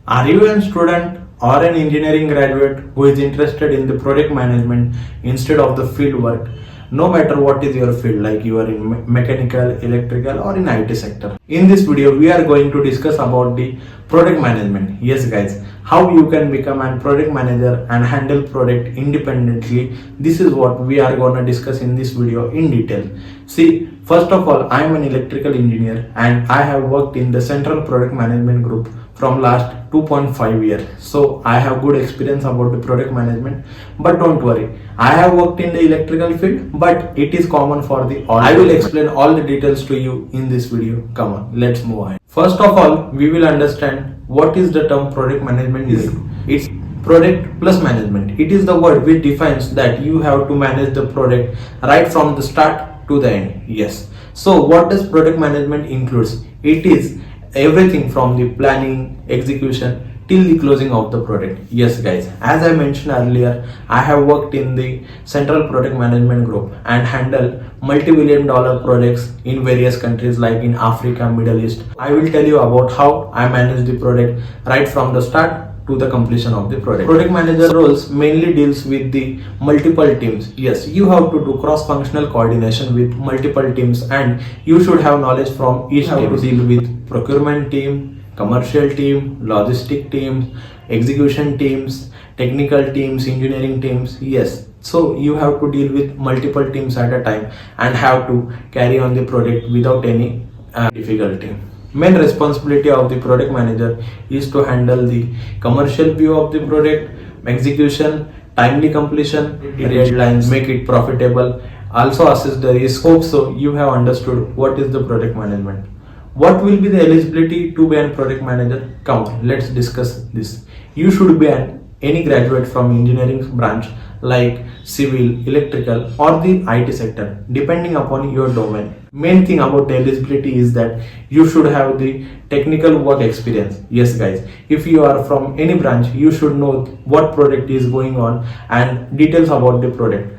Are you a student or an engineering graduate who is interested in the project management instead of the field work? No matter what is your field, like you are in mechanical, electrical or in IT sector. In this video, we are going to discuss about the project management. Yes guys, how you can become a project manager and handle project independently. This is what we are going to discuss in this video in detail. See, first of all, I am an electrical engineer and I have worked in the central project management group from last 2.5 years. So I have good experience about the product management, but don't worry, I have worked in the electrical field, but it is common for the all. I will explain all the details to you in this video. Come on, let's move on. First of all, we will understand what is the term product management is. It's product plus management. It is the word which defines that you have to manage the product right from the start to the end. Yes. So what does product management includes? It is everything from the planning, execution till the closing of the project. Yes guys, as I mentioned earlier, I have worked in the central project management group and handle multi-billion dollar projects in various countries like in Africa, Middle East. I will tell you about how I manage the project right from the start to the completion of the project. Project manager roles mainly deals with the multiple teams. Yes, you have to do cross-functional coordination with multiple teams and you should have knowledge from each team. To deal with procurement team, commercial team, logistic teams, execution teams, technical teams, engineering teams. Yes, so you have to deal with multiple teams at a time and have to carry on the project without any difficulty. Main responsibility of the product manager is to handle the commercial view of the project, execution, timely completion, deadlines, make it profitable, also assess the risk. Hope so you have understood what is the project management. What will be the eligibility to be a project manager? Come on, let's discuss this. You should be any graduate from engineering branch like civil, electrical or the IT sector depending upon your domain. Main thing about the eligibility is that you should have the technical work experience. Yes guys, if you are from any branch, you should know what project is going on and details about the project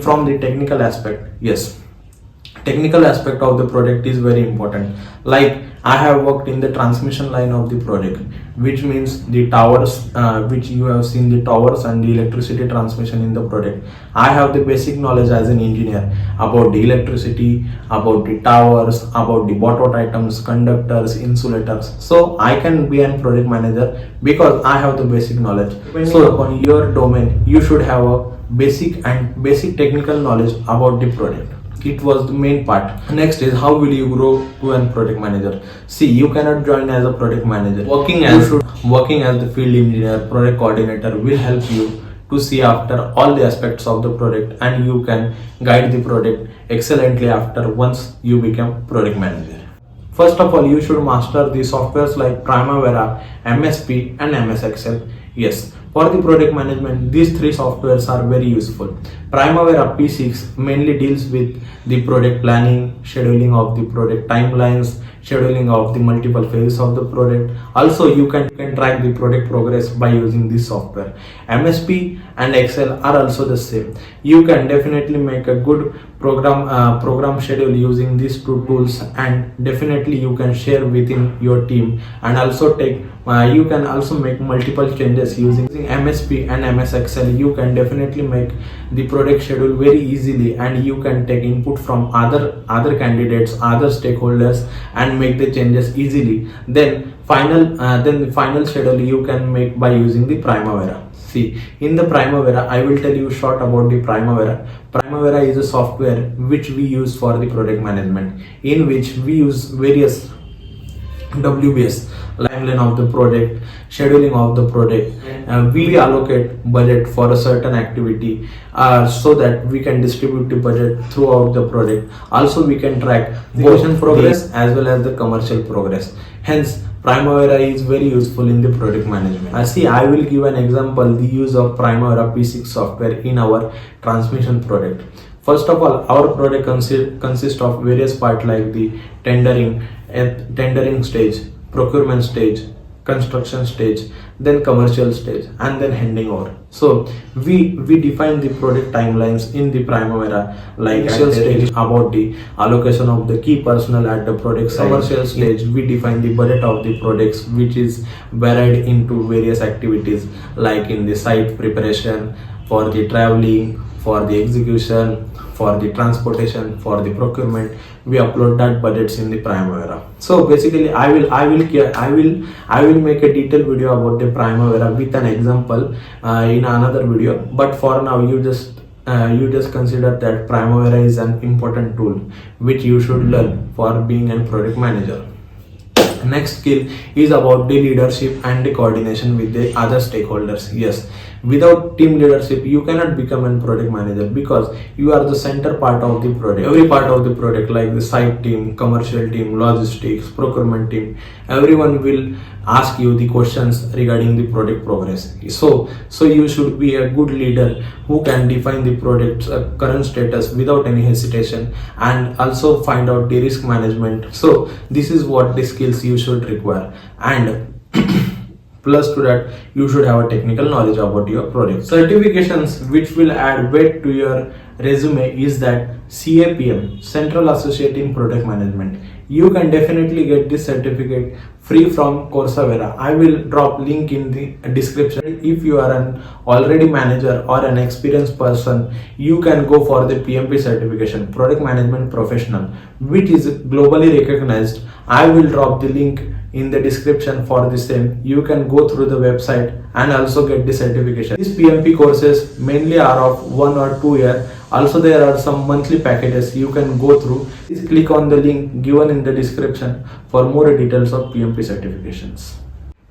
from the technical aspect. Yes, technical aspect of the project is very important. Like I have worked in the transmission line of the project, which means the towers, which you have seen the towers and the electricity transmission in the project. I have the basic knowledge as an engineer about the electricity, about the towers, about the bought items, conductors, insulators. So I can be a project manager because I have the basic knowledge. So upon your domain, you should have a basic technical knowledge about the project. It was the main part. Next is how will you grow to a project manager. See, you cannot join as a project manager. Working as the field engineer, project coordinator will help you to see after all the aspects of the project and you can guide the project excellently after once you become project manager. First of all, you should master the softwares like Primavera, MSP and MS Excel. Yes, for the project management, these three softwares are very useful. Primavera P6 mainly deals with the project planning, scheduling of the project timelines, scheduling of the multiple phases of the project. Also, you can track the project progress by using this software. MSP and Excel are also the same. You can definitely make a good program schedule using these two tools and definitely you can share within your team and also you can also make multiple changes using MSP and MS Excel. You can definitely make the project schedule very easily and you can take input from other candidates, other stakeholders and make the changes easily. Then the final schedule you can make by using the Primavera. See, in the Primavera, I will tell you short about the Primavera. Primavera is a software which we use for the project management, in which we use various WBS, timeline of the project, scheduling of the project. We allocate budget for a certain activity so that we can distribute the budget throughout the project. Also, we can track the progress as well as the commercial progress. Hence, Primavera is very useful in the project management. I will give an example, the use of Primavera P6 software in our transmission project. First of all, our project consists of various parts like the tendering stage, procurement stage, construction stage, then commercial stage, and then handing over. So we define the project timelines in the Primavera, like initial stage about the allocation of the key personnel at the project site. Commercial stage, we define the budget of the projects, which is varied into various activities like in the site preparation, for the traveling, for the execution, for the transportation, for the procurement. We upload that budgets in the Primavera. So basically I will make a detailed video about the Primavera with an example in another video, but for now you just consider that Primavera is an important tool which you should learn for being a project manager. Next skill is about the leadership and the coordination with the other stakeholders. Yes, without team leadership you cannot become a project manager, because you are the center part of the project. Every part of the project, like the site team, commercial team, logistics, procurement team, everyone will ask you the questions regarding the project progress. So you should be a good leader who can define the project's current status without any hesitation, and also find out the risk management. So this is what the skills you should require, and plus to that you should have a technical knowledge about your project. Certifications which will add weight to your resume is that CAPM, Central Associate in Project Management. You can definitely get this certificate free from Coursera. I will drop link in the description. If you are an already manager or an experienced person, you can go for the PMP certification, Project Management Professional, which is globally recognized. I will drop the link in the description for the same. You can go through the website and also get the certification. These PMP courses mainly are of 1 or 2 years. Also there are some monthly packages you can go through. Please click on the link given in the description for more details of PMP certifications.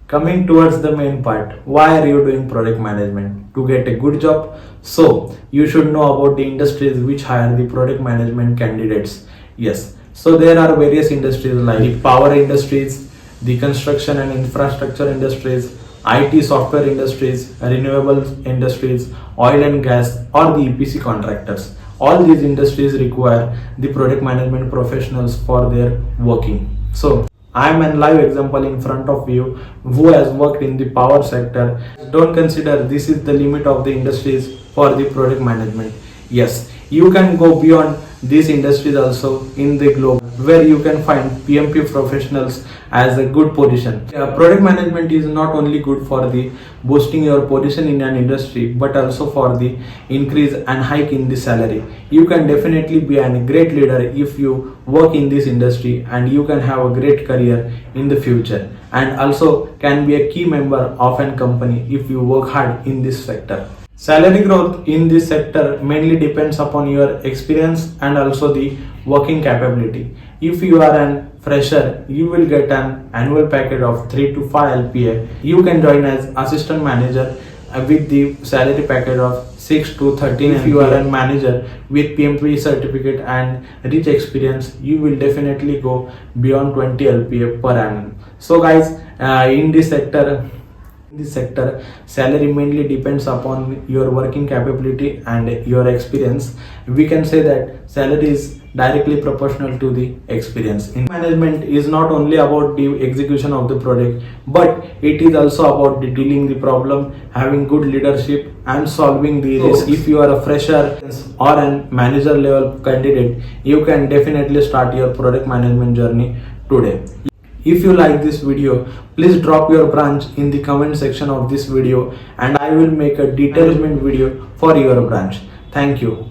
Coming towards the main part, why are you doing project management? To get a good job. So you should know about the industries which hire the project management candidates. Yes, so there are various industries like the power industries, the construction and infrastructure industries, IT software industries, renewable industries, oil and gas, or the EPC contractors. All these industries require the project management professionals for their working. So I am a live example in front of you who has worked in the power sector. Don't consider this is the limit of the industries for the project management. Yes, you can go beyond these industries also in the globe, where you can find PMP professionals as a good position. Project management is not only good for the boosting your position in an industry, but also for the increase and hike in the salary. You can definitely be a great leader if you work in this industry, and you can have a great career in the future, and also can be a key member of a company if you work hard in this sector. Salary growth in this sector mainly depends upon your experience and also the working capability. If you are an fresher, you will get an annual package of 3 to 5 LPA. You can join as assistant manager with the salary package of 6 to 13 LPA. If you are a manager with PMP certificate and rich experience, you will definitely go beyond 20 LPA per annum. So guys, in this sector, salary mainly depends upon your working capability and your experience. We can say that salary is directly proportional to the experience. In management is not only about the execution of the project, but it is also about the dealing the problem, having good leadership and solving the risk. If you are a fresher or a manager level candidate, you can definitely start your project management journey today. If you like this video, please drop your branch in the comment section of this video, and I will make a detailed video for your branch. Thank you.